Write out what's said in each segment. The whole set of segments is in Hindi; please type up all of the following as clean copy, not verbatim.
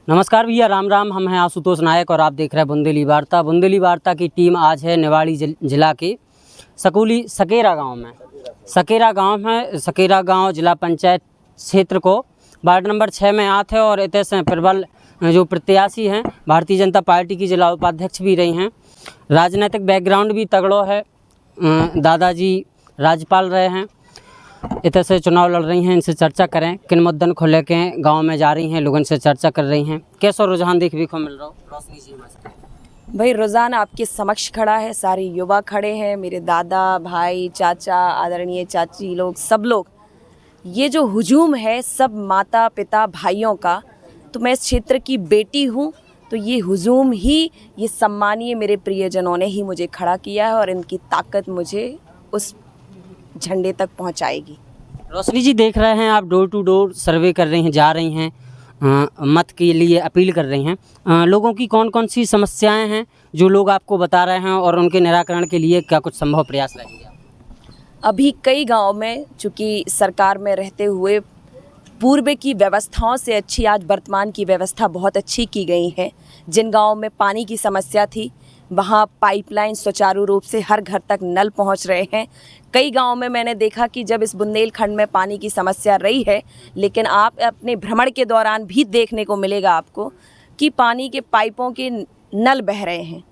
नमस्कार भैया, राम राम। हम हैं आशुतोष नायक और आप देख रहे हैं बुंदेली वार्ता। बुंदेली वार्ता की टीम आज है निवाड़ी जिला के सकेरा गांव में। सकेरा गांव जिला पंचायत क्षेत्र को वार्ड नंबर 6 में आते हैं और इतने से प्रबल जो प्रत्याशी हैं भारतीय जनता पार्टी की जिला उपाध्यक्ष भी रही हैं। राजनीतिक बैकग्राउंड भी तगड़ो है। दादाजी राज्यपाल रहे हैं। इतने से चुनाव लड़ रही हैं। इनसे चर्चा करें किन मुद्दन को लेके गांव में जा रही हैं, लोगों से चर्चा कर रही हैं। कैसा रुझान देखने को मिल रहा हो रोशनी जी? भाई रुझान आपके समक्ष खड़ा है, सारे युवा खड़े हैं, मेरे दादा भाई चाचा आदरणीय चाची लोग सब लोग। ये जो हुजूम है सब माता पिता भाइयों का, तो मैं इस क्षेत्र की बेटी हूँ, तो ये हुजूम ही, ये सम्मानीय मेरे प्रियजनों ने ही मुझे खड़ा किया है और इनकी ताकत मुझे उस झंडे तक पहुँचाएगी। रोशनी जी, देख रहे हैं आप डोर टू डोर सर्वे कर रही हैं, जा रही हैं, मत के लिए अपील कर रही हैं। लोगों की कौन कौन सी समस्याएं हैं जो लोग आपको बता रहे हैं और उनके निराकरण के लिए क्या कुछ संभव प्रयास लगेंगे? अभी कई गांव में चूँकि सरकार में रहते हुए पूर्व की व्यवस्थाओं से अच्छी आज वर्तमान की व्यवस्था बहुत अच्छी की गई है। जिन गांवों में पानी की समस्या थी वहाँ पाइपलाइन सुचारू रूप से हर घर तक नल पहुँच रहे हैं। कई गांवों में मैंने देखा कि जब इस बुंदेलखंड में पानी की समस्या रही है, लेकिन आप अपने भ्रमण के दौरान भी देखने को मिलेगा आपको कि पानी के पाइपों के नल बह रहे हैं।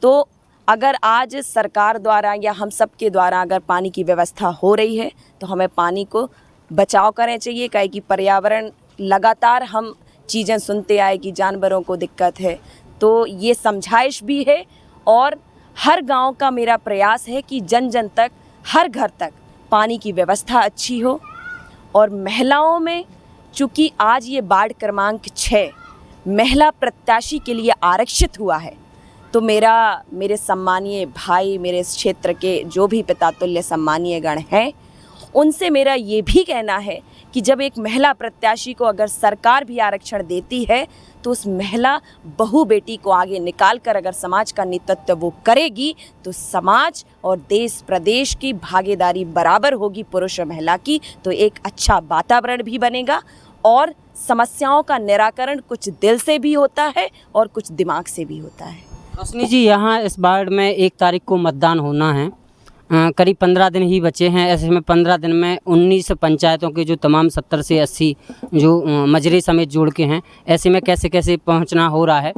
तो अगर आज सरकार द्वारा या हम सब के द्वारा अगर पानी की व्यवस्था हो रही है तो हमें पानी को बचाव करना चाहिए। काहे कि पर्यावरण लगातार हम चीज़ें सुनते आए कि जानवरों को दिक्कत है, तो ये समझाइश भी है और हर गांव का मेरा प्रयास है कि जन जन तक, हर घर तक पानी की व्यवस्था अच्छी हो। और महिलाओं में चूँकि आज ये वार्ड क्रमांक 6 महिला प्रत्याशी के लिए आरक्षित हुआ है, तो मेरे सम्मानीय भाई, मेरे इस क्षेत्र के जो भी पितातुल्य सम्मानीय गण हैं, उनसे मेरा ये भी कहना है कि जब एक महिला प्रत्याशी को अगर सरकार भी आरक्षण देती है तो उस महिला बहू बेटी को आगे निकाल कर अगर समाज का नेतृत्व वो करेगी तो समाज और देश प्रदेश की भागीदारी बराबर होगी पुरुष और महिला की, तो एक अच्छा वातावरण भी बनेगा और समस्याओं का निराकरण कुछ दिल से भी होता है और कुछ दिमाग से भी होता है। रोशनी जी, यहाँ इस वार्ड में 1 तारीख को मतदान होना है। करीब 15 दिन ही बचे हैं। ऐसे में 15 दिन में 19 पंचायतों के जो तमाम 70 से 80 जो मजरे समेत जोड़ के हैं, ऐसे में कैसे कैसे पहुंचना हो रहा है?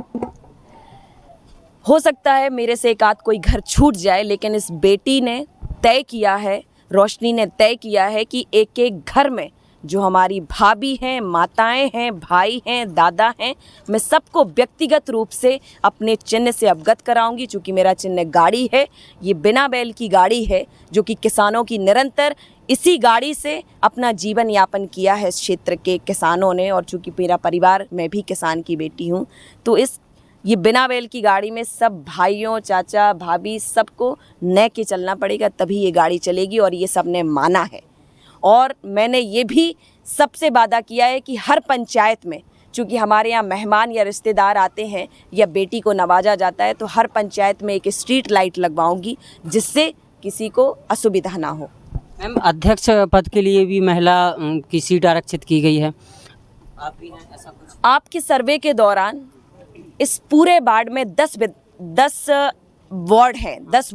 हो सकता है मेरे से एक आध कोई घर छूट जाए, लेकिन इस बेटी ने तय किया है, रोशनी ने तय किया है कि एक एक घर में जो हमारी भाभी हैं, माताएं हैं, भाई हैं, दादा हैं, मैं सबको व्यक्तिगत रूप से अपने चिन्ह से अवगत कराऊंगी। चूँकि मेरा चिन्ह गाड़ी है, ये बिना बैल की गाड़ी है, जो कि किसानों की निरंतर इसी गाड़ी से अपना जीवन यापन किया है इस क्षेत्र के किसानों ने। और चूँकि मेरा परिवार, मैं भी किसान की बेटी हूँ, तो ये बिना बैल की गाड़ी में सब भाइयों, चाचा, भाभी सबको नह के चलना पड़ेगा, तभी ये गाड़ी चलेगी और ये सब ने माना है। और मैंने ये भी सबसे वादा किया है कि हर पंचायत में, चूँकि हमारे यहाँ मेहमान या रिश्तेदार आते हैं या बेटी को नवाजा जाता है, तो हर पंचायत में एक स्ट्रीट लाइट लगवाऊंगी जिससे किसी को असुविधा ना हो। मैम, अध्यक्ष पद के लिए भी महिला की सीट आरक्षित की गई है। आप भी हैं ऐसा कुछ? आपके सर्वे के दौरान इस पूरे वार्ड में 10 वार्ड हैं, 10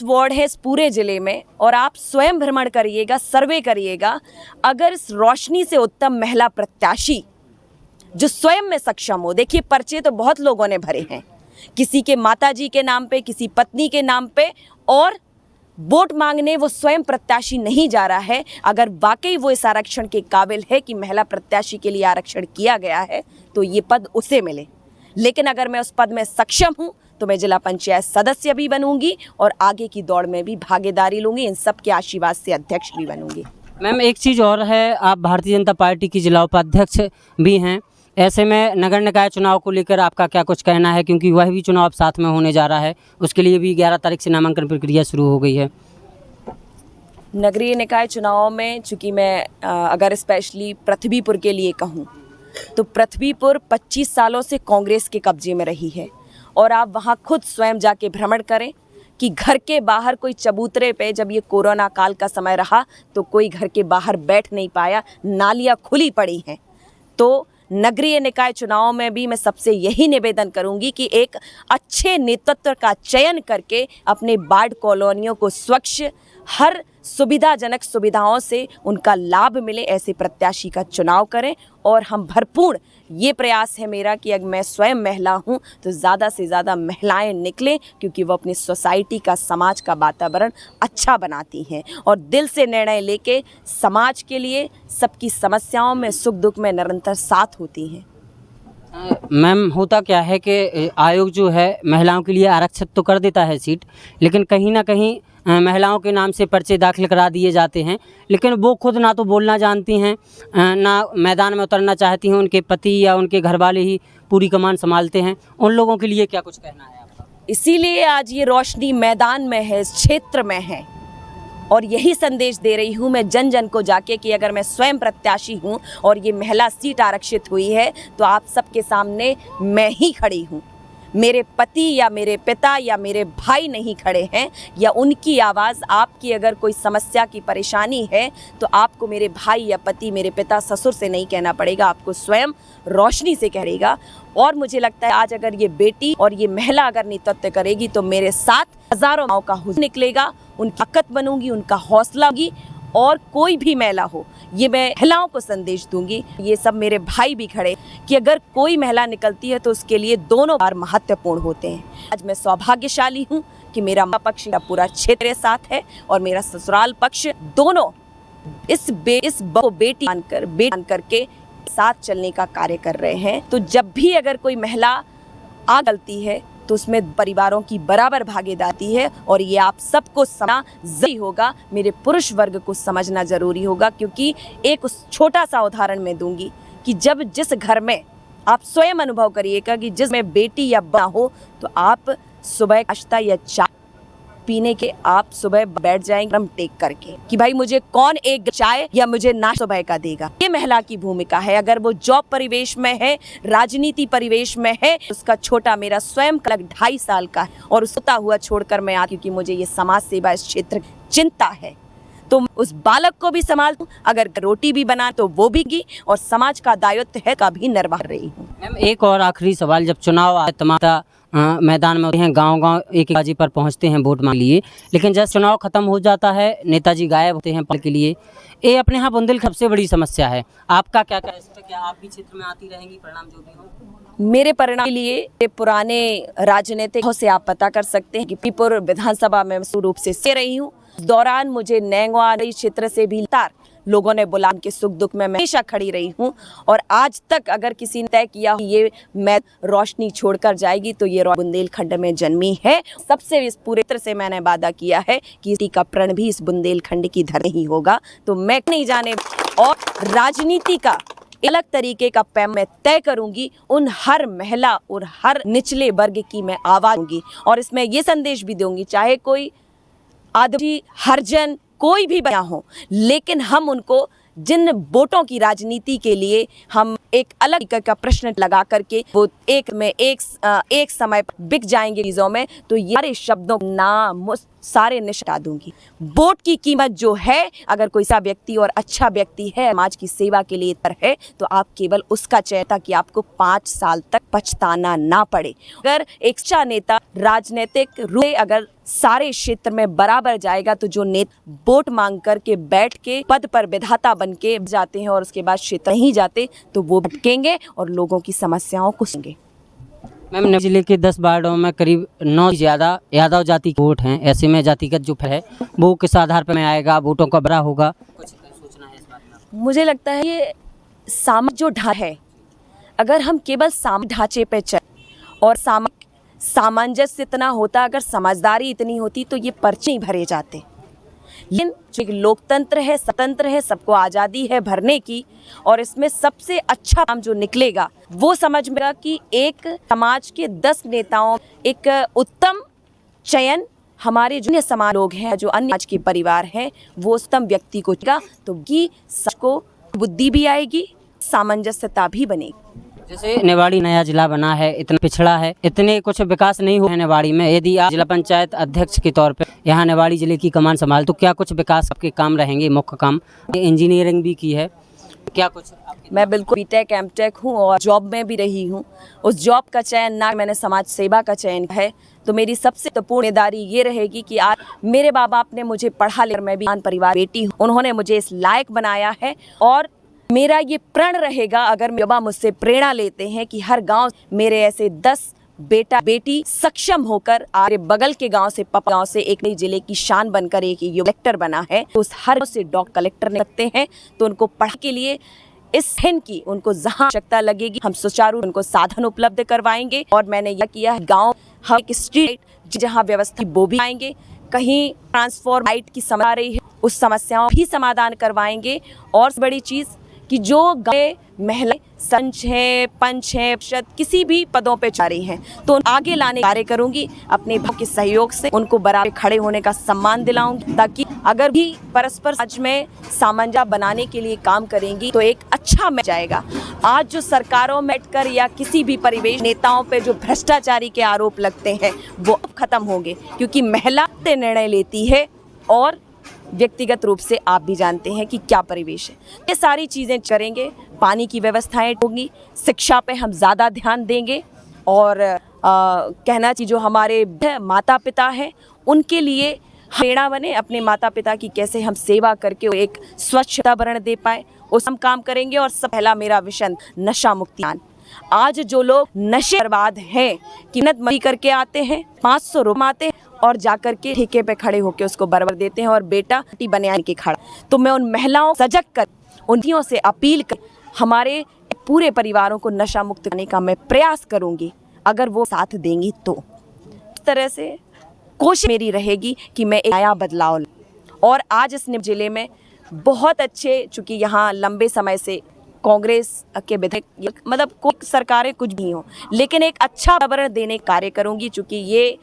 वार्ड है इस पूरे ज़िले में। और आप स्वयं भ्रमण करिएगा, सर्वे करिएगा, अगर इस रोशनी से उत्तम महिला प्रत्याशी जो स्वयं में सक्षम हो। देखिए, पर्चे तो बहुत लोगों ने भरे हैं, किसी के माताजी के नाम पे, किसी पत्नी के नाम पे, और वोट मांगने वो स्वयं प्रत्याशी नहीं जा रहा है। अगर वाकई वो इस आरक्षण के काबिल है कि महिला प्रत्याशी के लिए आरक्षण किया गया है, तो ये पद उसे मिले। लेकिन अगर मैं उस पद में सक्षम हूँ तो मैं जिला पंचायत सदस्य भी बनूंगी और आगे की दौड़ में भी भागीदारी लूंगी, इन सब के आशीर्वाद से अध्यक्ष भी बनूंगी। मैम, एक चीज़ और है, आप भारतीय जनता पार्टी की जिला उपाध्यक्ष भी हैं। ऐसे में नगर निकाय चुनाव को लेकर आपका क्या कुछ कहना है? क्योंकि वह भी चुनाव साथ में होने जा रहा है, उसके लिए भी 11 तारीख से नामांकन प्रक्रिया शुरू हो गई है। नगरीय निकाय चुनाव में चूँकि मैं अगर स्पेशली पृथ्वीपुर के लिए कहूँ तो पृथ्वीपुर 25 सालों से कांग्रेस के कब्जे में रही है। और आप वहाँ खुद स्वयं जाके भ्रमण करें कि घर के बाहर कोई चबूतरे पे, जब ये कोरोना काल का समय रहा तो कोई घर के बाहर बैठ नहीं पाया, नालियाँ खुली पड़ी हैं। तो नगरीय निकाय चुनाव में भी मैं सबसे यही निवेदन करूंगी कि एक अच्छे नेतृत्व का चयन करके अपने वार्ड कॉलोनियों को स्वच्छ, हर सुविधाजनक सुविधाओं से उनका लाभ मिले, ऐसे प्रत्याशी का चुनाव करें। और हम भरपूर ये प्रयास है मेरा कि अगर मैं स्वयं महिला हूँ तो ज़्यादा से ज़्यादा महिलाएं निकलें, क्योंकि वो अपनी सोसाइटी का, समाज का वातावरण अच्छा बनाती हैं और दिल से निर्णय लेके समाज के लिए, सबकी समस्याओं में, सुख दुख में निरंतर साथ होती हैं। मैम, होता क्या है कि आयोग जो है महिलाओं के लिए आरक्षित तो कर देता है सीट, लेकिन कहीं ना कहीं महिलाओं के नाम से पर्चे दाखिल करा दिए जाते हैं, लेकिन वो खुद ना तो बोलना जानती हैं, ना मैदान में उतरना चाहती हैं। उनके पति या उनके घर वाले ही पूरी कमान संभालते हैं। उन लोगों के लिए क्या कुछ कहना है आपका? इसीलिए आज ये रोशनी मैदान में है, इस क्षेत्र में है, और यही संदेश दे रही हूँ मैं जन जन को जाके कि अगर मैं स्वयं प्रत्याशी हूँ और ये महिला सीट आरक्षित हुई है तो आप सबके सामने मैं ही खड़ी हूँ। मेरे पति या मेरे पिता या मेरे भाई नहीं खड़े हैं, या उनकी आवाज़, आपकी अगर कोई समस्या की परेशानी है तो आपको मेरे भाई या पति, मेरे पिता, ससुर से नहीं कहना पड़ेगा, आपको स्वयं रोशनी से कहेगा। और मुझे लगता है आज अगर ये बेटी और ये महिला अगर नेतृत्व करेगी तो मेरे साथ हज़ारों माओं का हुस्न निकलेगा, उनकी ताकत बनूंगी, उनका हौसला होगी। और कोई भी महिला हो, ये मैं महिलाओं को संदेश दूंगी, ये सब मेरे भाई भी खड़े, कि अगर कोई महिला निकलती है तो उसके लिए दोनों बार महत्वपूर्ण होते हैं। आज मैं सौभाग्यशाली हूँ कि मेरा माँ पक्ष का पूरा क्षेत्र मेरे साथ है और मेरा ससुराल पक्ष, दोनों इस बेटी मानकर के साथ चलने का कार्य कर रहे हैं। तो जब भी अगर कोई महिला आ गलती है तो उसमें परिवारों की बराबर भागीदारी है, और ये आप सबको समझना जरूरी होगा, मेरे पुरुष वर्ग को समझना जरूरी होगा। क्योंकि एक छोटा सा उदाहरण मैं दूंगी कि जब जिस घर में आप स्वयं अनुभव करिएगा कि जिसमें बेटी या बा हो, तो आप सुबह नाश्ता या चाय पीने के आप सुबह बैठ जाएंगे क्रम टेक करके कि भाई मुझे कौन एक चाय या मुझे नाश्ता सुबह का देगा। ये महिला की भूमिका है। अगर वो जॉब परिवेश में है, राजनीति परिवेश में है, उसका छोटा मेरा स्वयं का 2.5 साल का है और सोता हुआ छोड़कर मैं क्योंकि मुझे ये समाज सेवा, इस क्षेत्र चिंता है, तो उस बालक को भी संभालूं, अगर रोटी भी बना तो वो भी, और समाज का दायित्व है का भी निर्वाह रही हूँ। मैम, एक और आखिरी सवाल, जब चुनाव आए तमाम मैदान में होते हैं, गांव-गांव एक बाजी पर पहुंचते हैं वोट मांग लिए, लेकिन जब चुनाव खत्म हो जाता है नेताजी गायब होते हैं पल के लिए। ये अपने यहाँ बुंदेलखंड सबसे बड़ी समस्या है। आपका क्या इस पर, क्या आप भी क्षेत्र में आती रहेंगी, परिणाम जो भी हो? मेरे परिणाम के लिए पुराने राजनीतिक से आप पता कर सकते हैं कि पीपुर विधानसभा में रूप से रही हूँ। इस दौरान मुझे नैंगवा क्षेत्र से भी लोगों ने बुला के सुख दुख में मैं हमेशा खड़ी रही हूँ, और आज तक अगर किसी ने तय किया ये मैं रोशनी छोड़कर जाएगी तो ये बुंदेलखंड में जन्मी है। सबसे इस पूरे तरह से मैंने वादा किया है कि इसी का प्रण भी इस बुंदेलखंड की धरती ही होगा। तो मैं नहीं जाने, और राजनीति का अलग तरीके का पैम मैं तय करूंगी, उन हर महिला और हर निचले वर्ग की मैं आवाज दूंगी, और इसमें ये संदेश भी दूंगी, चाहे कोई आदिवासी, हरिजन, कोई भी बया हो, लेकिन हम उनको जिन वोटों की राजनीति के लिए हम एक अलग का प्रश्न लगा करके वो एक समय पर बिक जाएंगे चीज़ों में, तो ये सारे शब्दों नाम सारे निष्ठा दूंगी। वोट की कीमत जो है, अगर कोई सा व्यक्ति और अच्छा व्यक्ति है, समाज की सेवा के लिए तर है, तो आप केवल उसका चयन, ताकि आपको 5 साल तक पछताना ना पड़े। अगर एक अच्छा नेता राजनीतिक रूप से अगर सारे क्षेत्र में बराबर जाएगा, तो जो नेता वोट मांग करके बैठ के पद पर विधाता बन के जाते हैं और उसके बाद क्षेत्र नहीं जाते, तो वो भटकेंगे और लोगों की समस्याओं को सुनेंगे। मैम, नवादा जिले के 10 वार्डों में करीब 9 ज़्यादा यादव जाति के वोट हैं। ऐसे में जातिगत जो है वो किस आधार पर में आएगा, वोटों का बड़ा होगा, कुछ सोचना है इस बारे में? मुझे लगता है ये सामाजिक जो ढांचा है, अगर हम केवल सामाजिक ढांचे पे चले और सामंजस्य इतना होता, अगर समझदारी इतनी होती, तो ये पर्चे ही भरे जाते। लेकिन जो एक लोकतंत्र है, स्वतंत्र है, सबको आज़ादी है भरने की, और इसमें सबसे अच्छा काम जो निकलेगा वो समझ में कि एक समाज के 10 नेताओं एक उत्तम चयन, हमारे जो समाज लोग हैं, जो अन्य समाज के परिवार हैं, वो उत्तम व्यक्ति को चुनेगा, तो कि सबको बुद्धि भी आएगी, सामंजस्यता भी बनेगी। जैसे निवाड़ी नया जिला बना है, इतना पिछड़ा है, इतने कुछ विकास नहीं हुआ है निवाड़ी में। यदि आप जिला पंचायत अध्यक्ष के तौर पे यहाँ निवाड़ी जिले की कमान संभाल, तो क्या कुछ विकास आपके काम रहेंगे, मुख्य काम? इंजीनियरिंग भी की है, क्या कुछ मैं बिल्कुल बीटेक एमटेक हूँ और जॉब में भी रही हूँ। उस जॉब का चयन ना मैंने समाज सेवा का चयन किया है, तो मेरी सबसे महत्वपूर्ण जिम्मेदारी ये रहेगी कि आज मेरे माँ बाप ने मुझे पढ़ा लिखा, मैं भी किसान परिवार बेटी हूँ, उन्होंने मुझे इस लायक बनाया है। और मेरा ये प्रण रहेगा, अगर मेरे बाबा मुझसे प्रेरणा लेते हैं कि हर गाँव मेरे ऐसे 10 बेटा बेटी सक्षम होकर आगे बगल के गांव से पप गांव से एक नई जिले की शान बनकर एक कलेक्टर बना है, तो उस हर से डॉक्टर कलेक्टर ने सकते हैं, तो उनको पढ़ाने के लिए इस हिन की उनको जहां आवश्यकता लगेगी हम सुचारू उनको साधन उपलब्ध करवाएंगे। और मैंने यह किया है, गांव हम एक स्ट्रीट जहां व्यवस्था वो भी आएंगे, कहीं ट्रांसफॉर्म लाइट की समस्या आ रही है उस समस्याओं भी समाधान करवाएंगे। और बड़ी चीज़ कि जो गाँव महिलाएं संच हैं, पंच हैं, किसी भी पदों पे जा रही हैं, तो आगे लाने कार्य करूंगी, अपने भाव के सहयोग से उनको बराबर खड़े होने का सम्मान दिलाऊंगी, ताकि अगर भी परस्पर समाज में सामंजस्य बनाने के लिए काम करेंगी तो एक अच्छा मैच जाएगा। आज जो सरकारों में बैठकर या किसी भी परिवेश नेताओं पे जो भ्रष्टाचारी के आरोप लगते हैं वो अब खत्म होंगे, क्योंकि महिला से निर्णय लेती है और व्यक्तिगत रूप से आप भी जानते हैं कि क्या परिवेश है। ये सारी चीज़ें करेंगे, पानी की व्यवस्थाएं होंगी, शिक्षा पे हम ज़्यादा ध्यान देंगे। और कहना चाहिए जो हमारे माता पिता हैं उनके लिए प्रेरणा बने, अपने माता पिता की कैसे हम सेवा करके एक स्वच्छ वातावरण दे पाए, उस हम काम करेंगे। और सब पहला मेरा विषय नशा मुक्ति। आज जो लोग नशे बर्बाद हैं, कीमत मरी करके आते हैं, 500 रुपये आते हैं और जाकर के ठेके पे खड़े होकर उसको बर्बाद देते हैं और बेटा बनियान के खड़ा। तो मैं उन महिलाओं सजग कर उन्हीं से अपील कर हमारे पूरे परिवारों को नशा मुक्त करने का मैं प्रयास करूंगी, अगर वो साथ देंगी तो। इस तरह से कोशिश मेरी रहेगी कि मैं एक नया बदलाव लाऊं। और आज इस जिले में बहुत अच्छे, चूँकि यहाँ लंबे समय से कांग्रेस के विधायक मतलब कोई सरकारें कुछ भी हों, लेकिन एक अच्छा वातावरण देने कार्य करूंगी। चूँकि ये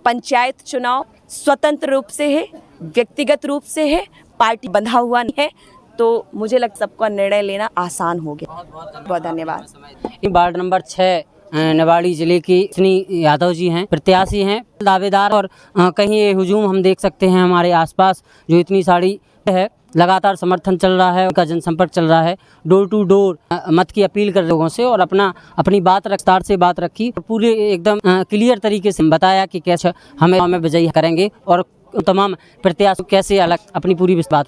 पंचायत चुनाव स्वतंत्र रूप से है, व्यक्तिगत रूप से है, पार्टी बंधा हुआ नहीं है, तो मुझे लगता सबका निर्णय लेना आसान हो गया। बहुत धन्यवाद। वार्ड नंबर 6 निवाड़ी जिले की इतनी यादव जी हैं, प्रत्याशी हैं, दावेदार। और कहीं ये हुजूम हम देख सकते हैं हमारे आसपास, जो इतनी सारी है, लगातार समर्थन चल रहा है, उनका जनसंपर्क चल रहा है, डोर टू डोर मत की अपील कर लोगों से, और अपनी बात विस्तार से बात रखी, पूरे एकदम क्लियर तरीके से बताया कि कैसे हमें विजयी करेंगे और तमाम प्रत्याशी कैसे अलग अपनी पूरी बात